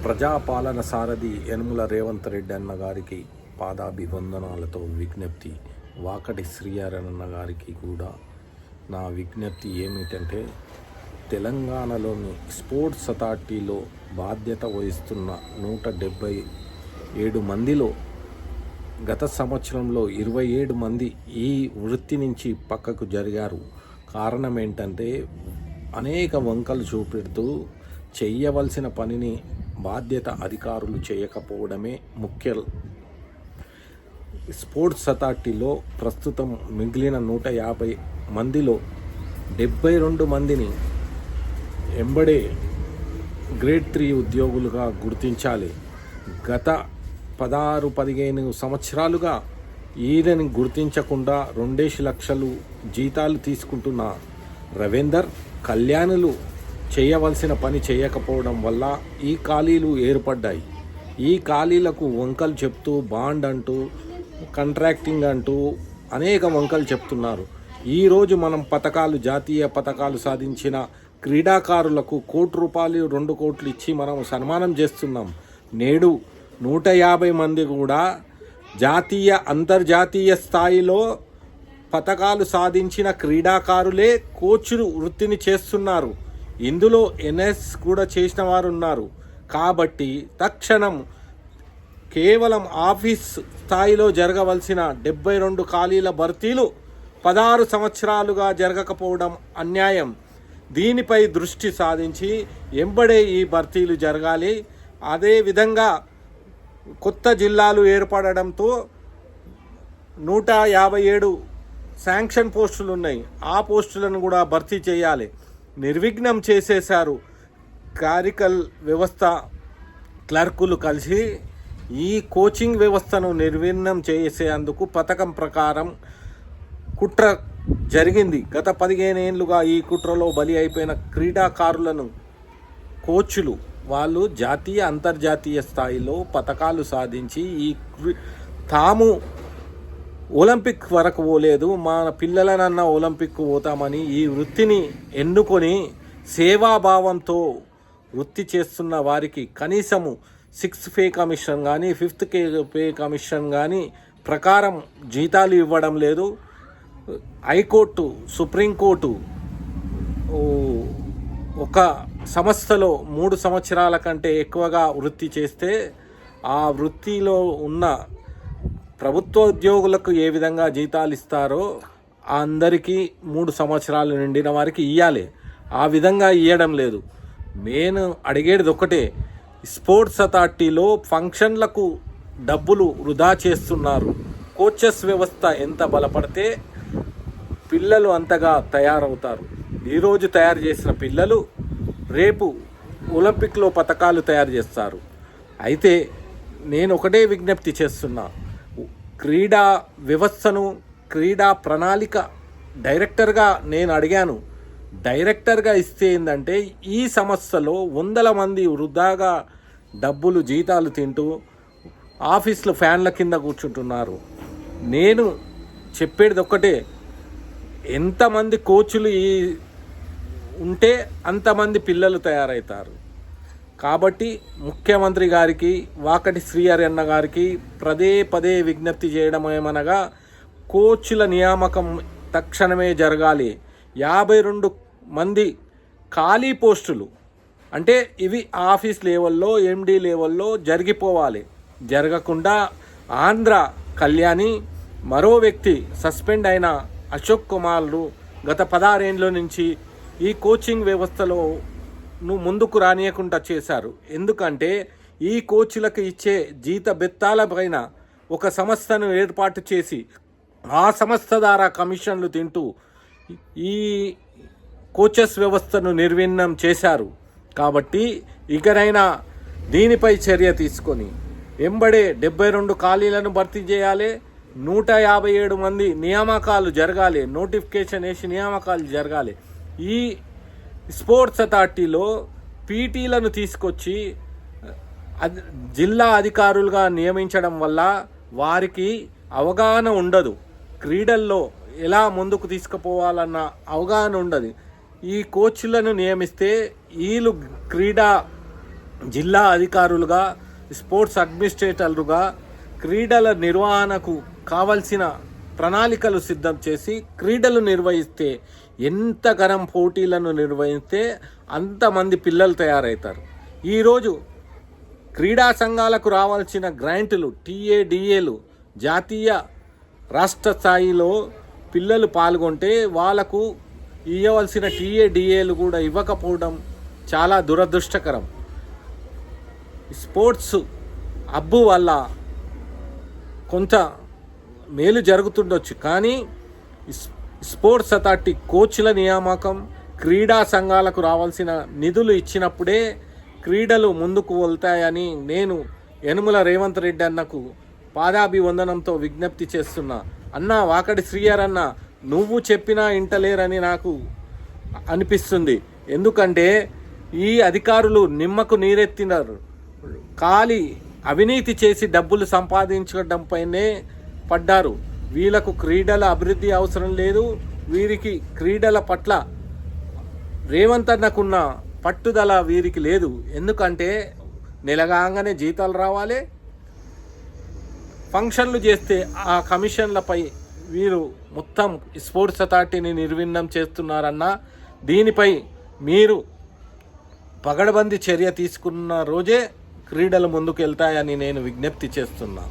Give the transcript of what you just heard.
ప్రజాపాలన సారథి యనుమల రేవంత్ రెడ్డి అన్న గారికి పాదాభివందనాలతో విజ్ఞప్తి. వాకటి శ్రీహరన్న గారికి కూడా నా విజ్ఞప్తి ఏమిటంటే, తెలంగాణలోని స్పోర్ట్స్ అథారిటీలో బాధ్యత వహిస్తున్న 177 మందిలో గత సంవత్సరంలో 27 మంది ఈ వృత్తి నుంచి పక్కకు జరిగారు. కారణం ఏంటంటే, అనేక వంకలు చూపెడుతూ చేయవలసిన పనిని బాధ్యత అధికారులు చేయకపోవడమే ముఖ్య. స్పోర్ట్స్ అథారిటీలో ప్రస్తుతం మిగిలిన 150 మందిలో 72 మందిని ఎంబడే గ్రేడ్ 3 ఉద్యోగులుగా గుర్తించాలి. గత 16-15 సంవత్సరాలుగా ఈయనని గుర్తించకుండా 2 లక్షలు జీతాలు తీసుకుంటున్న రవీందర్, కళ్యాణులు చేయవలసిన పని చేయకపోవడం వల్ల ఈ ఖాళీలు ఏర్పడ్డాయి. ఈ ఖాళీలకు వంకలు చెప్తూ బాండ్ అంటూ కాంట్రాక్టింగ్ అంటూ అనేక వంకలు చెప్తున్నారు. ఈరోజు మనం జాతీయ పథకాలు సాధించిన క్రీడాకారులకు ₹1 2 కోట్లు ఇచ్చి మనం సన్మానం చేస్తున్నాం. నేడు 150 మంది కూడా జాతీయ అంతర్జాతీయ స్థాయిలో పథకాలు సాధించిన క్రీడాకారులే కోచ్లు వృత్తిని చేస్తున్నారు. ఇందులో ఎన్ఎస్ కూడా చేసిన వారు ఉన్నారు. కాబట్టి తక్షణం కేవలం ఆఫీస్ స్థాయిలో జరగవలసిన 72 ఖాళీల భర్తీలు 16 సంవత్సరాలుగా జరగకపోవడం అన్యాయం. దీనిపై దృష్టి సాధించి ఎంబడే ఈ భర్తీలు జరగాలి. అదేవిధంగా కొత్త జిల్లాలు ఏర్పడడంతో 157 శాంక్షన్ పోస్టులు ఉన్నాయి. ఆ పోస్టులను కూడా భర్తీ చేయాలి. నిర్విఘ్నం చేసేశారు. క్లారికల్ వ్యవస్థ క్లర్కులు కలిసి ఈ కోచింగ్ వ్యవస్థను నిర్విఘ్నం చేసేందుకు పథకం ప్రకారం కుట్ర జరిగింది. గత 15 ఏళ్లుగా ఈ కుట్రలో బలి అయిపోయిన క్రీడాకారులను కోచ్లు వాళ్ళు జాతీయ అంతర్జాతీయ స్థాయిలో పథకాలు సాధించి తాము ఒలింపిక్ వరకు పోలేదు, మా పిల్లలనన్నా ఒలింపిక్ పోతామని ఈ వృత్తిని ఎన్నుకొని సేవాభావంతో వృత్తి చేస్తున్న వారికి కనీసము 6th పే కమిషన్ కానీ 5th పే కమిషన్ కానీ ప్రకారం జీతాలు ఇవ్వడం లేదు. హైకోర్టు, సుప్రీంకోర్టు ఒక సంస్థలో 3 సంవత్సరాల కంటే ఎక్కువగా వృత్తి చేస్తే ఆ వృత్తిలో ఉన్న ప్రభుత్వ ఉద్యోగులకు ఏ విధంగా జీతాలు ఇస్తారో అందరికీ 3 సంవత్సరాలు నిండిన వారికి ఇవ్వాలి. ఆ విధంగా ఇవ్వడం లేదు. నేను అడిగేది ఒకటే, స్పోర్ట్స్ అథారిటీలో ఫంక్షన్లకు డబ్బులు వృధా చేస్తున్నారు. కోచెస్ వ్యవస్థ ఎంత బలపడితే పిల్లలు అంతగా తయారవుతారు. ఈరోజు తయారు చేసిన పిల్లలు రేపు ఒలింపిక్లో పథకాలు తయారు చేస్తారు. అయితే నేను ఒకటే విజ్ఞప్తి చేస్తున్నా, క్రీడా వ్యవస్థను, క్రీడా ప్రణాళిక డైరెక్టర్గా నేను అడిగాను. డైరెక్టర్గా ఇస్తే ఏంటంటే, ఈ సంస్థలో 100 మంది వృధాగా డబ్బులు జీతాలు తింటూ ఆఫీసులో ఫ్యాన్ల కింద కూర్చుంటున్నారు. నేను చెప్పేది ఒక్కటే, ఎంతమంది కోచ్లు ఉంటే అంతమంది పిల్లలు తయారవుతారు. కాబట్టి ముఖ్యమంత్రి గారికి, వాకటి శ్రీహరన్న గారికి పదే విజ్ఞప్తి చేయడం ఏమనగా, కోచ్ల నియామకం తక్షణమే జరగాలి. 52 మంది ఖాళీ పోస్టులు అంటే ఇవి ఆఫీస్ లెవెల్లో, ఎండి లెవెల్లో జరిగిపోవాలి. జరగకుండా ఆంధ్ర కళ్యాణి, మరో వ్యక్తి సస్పెండ్ అయిన అశోక్ కుమార్లు గత 16 ఏళ్ళ నుంచి ఈ కోచింగ్ వ్యవస్థలో ముందుకు రానియకుండా చేశారు. ఎందుకంటే ఈ కోచ్లకు ఇచ్చే జీత బెత్తాల పైన ఒక సంస్థను ఏర్పాటు చేసి ఆ సంస్థ ద్వారా కమిషన్లు తింటూ ఈ కోచెస్ వ్యవస్థను నిర్విఘ్నం చేశారు. కాబట్టి ఇకనైనా దీనిపై చర్య తీసుకొని ఎంబడే 72 ఖాళీలను భర్తీ చేయాలి. 157 మంది నియామకాలు జరగాలి. నోటిఫికేషన్ వేసి నియామకాలు జరగాలి. ఈ స్పోర్ట్స్ అథారిటీలో పీటీలను తీసుకొచ్చి జిల్లా అధికారులుగా నియమించడం వల్ల వారికి అవగాహన ఉండదు. క్రీడల్లో ఎలా ముందుకు తీసుకుపోవాలన్న అవగాహన ఉండదు. ఈ కోచ్లను నియమిస్తే వీళ్ళు క్రీడా జిల్లా అధికారులుగా, స్పోర్ట్స్ అడ్మినిస్ట్రేటర్లుగా క్రీడల నిర్వహణకు కావలసిన ప్రణాళికలు సిద్ధం చేసి క్రీడలు నిర్వహిస్తే, ఎంతకరం పోటీలను నిర్వహిస్తే అంతమంది పిల్లలు తయారవుతారు. ఈరోజు క్రీడా సంఘాలకు రావాల్సిన గ్రాంట్లు, టీఏడిఏలు జాతీయ రాష్ట్ర స్థాయిలో పిల్లలు పాల్గొంటే వాళ్ళకు ఇవ్వవలసిన టీఏడిఏలు కూడా ఇవ్వకపోవడం చాలా దురదృష్టకరం. స్పోర్ట్స్ హబ్బు వల్ల కొంత మేలు జరుగుతుండొచ్చు, కానీ స్పోర్ట్స్ అథారిటీ కోచ్ల నియామకం, క్రీడా సంఘాలకు రావాల్సిన నిధులు ఇచ్చినప్పుడే క్రీడలు ముందుకు వెళ్తాయని నేను యనుమల రేవంత్ రెడ్డి అన్నకు పాదాభివందనంతో విజ్ఞప్తి చేస్తున్నా. అన్న వాకడి శ్రీయర్ అన్న, నువ్వు చెప్పినా ఇంటలేరని నాకు అనిపిస్తుంది. ఎందుకంటే ఈ అధికారులు నిమ్మకు నీరెత్తినారు, ఖాళీ అవినీతి చేసి డబ్బులు సంపాదించడంపైనే పడ్డారు. వీళ్ళకు క్రీడల అభివృద్ధి అవసరం లేదు. వీరికి క్రీడల పట్ల రేవంత్ అన్నకున్న పట్టుదల వీరికి లేదు. ఎందుకంటే నెలగాగానే జీతాలు రావాలి, ఫంక్షన్లు చేస్తే ఆ కమిషన్లపై వీరు మొత్తం స్పోర్ట్స్ అథారిటీని నిర్వీర్యం చేస్తున్నారన్న, దీనిపై మీరు పగడబందీ చర్య తీసుకున్న రోజే క్రీడలు ముందుకు వెళ్తాయని నేను విజ్ఞప్తి చేస్తున్నా.